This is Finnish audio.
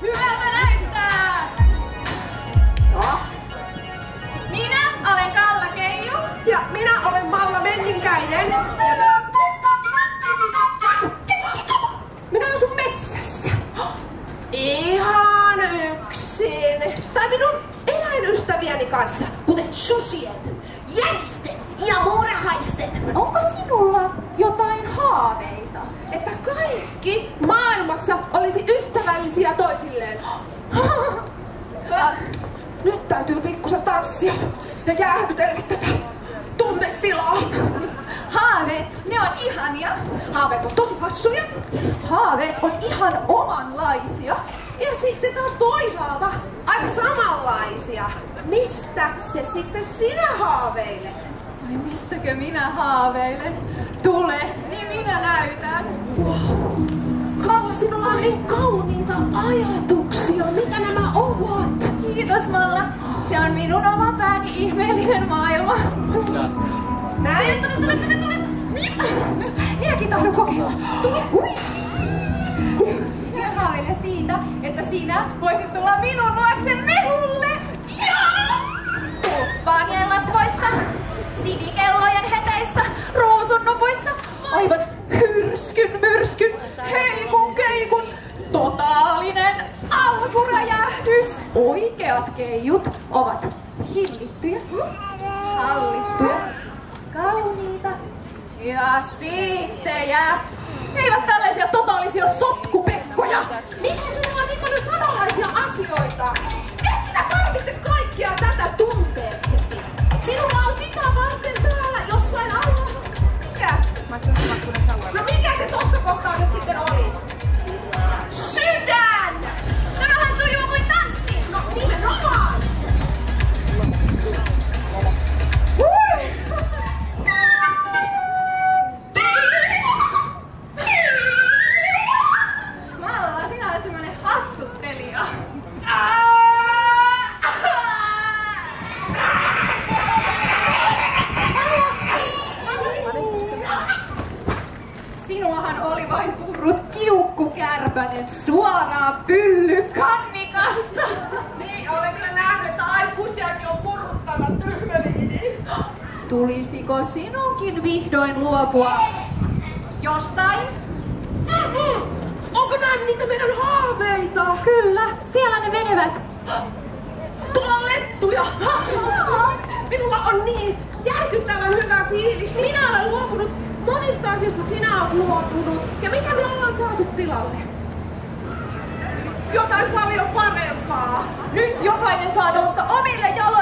Hyvältä näyttää! No? Minä olen Kalla Keiju. Ja minä olen Malla Menninkäinen. Minä asun metsässä. Ihan yksin. Tai minun eläinystävieni kanssa, kuten susien, jänisten ja muurahaisten. Onko sinulla jotain haaveita? Että kaikki maailmassa olisi ystävällisiä toisilleen. Nyt täytyy pikkusen tanssia ja jäähytellä tätä tunnetilaa. Haaveet, ne on ihania. Haaveet on tosi hassuja. Haaveet on ihan omanlaisia. Ja sitten taas toisaalta aika samanlaisia. Mistä se sitten sinä haaveilet? Ai mistäkö minä haaveilen? Tule, niin minä näytän. Kalla, sinulla on niin kauniita ajatuksia. Mitä nämä ovat? Kiitos Malla. Se on minun oman pääni ihmeellinen maailma. Näin? Tule. Minäkin tahdon kokeilla. Tule. Minä haaveilen siitä, että sinä voisit tulla minun luokse mehulle. Tulppaanien latvoissa, sidikellojen heteissä, ruusunnupuissa, aivan myrskyn, heikun keikun, totaalinen alkuräjähdys. Oikeat keijut ovat hillittyjä, hallittuja, kauniita ja siistejä. Eivät tällaisia totaalisia sotkupekkoja. Miksi sinulla on niin paljon samanlaisia asioita? Et sinä tarvitse kaikkea tätä tunteeksesi. Sinulla on sitä varten täällä jossain alla. Mikä? No mikä se tossa kohtaa nyt sitten oli? Sydän! Tämähän sujuu kuin tanssi. No nimenomaan! Malla, sinä olet semmonen hassuttelija. Sinuahan oli vain purrut kiukkukärpänen suoraan pyllykannikasta. Niin, olen kyllä nähnyt, että aikuisiakin on purruttavat tyhmeliini. Tulisiko sinunkin vihdoin luopua jostain? Onko nämä niitä meidän haaveita? Kyllä, siellä ne menevät. Tuolla on lettuja! Minulla on niin järkyttävän hyvä fiilis. Minä olen luopunut monista asioista, sinä olet luopunut. Ja mitä me ollaan saatu tilalle? Jotain paljon parempaa. Nyt jokainen saa nousta omille jaloilleen.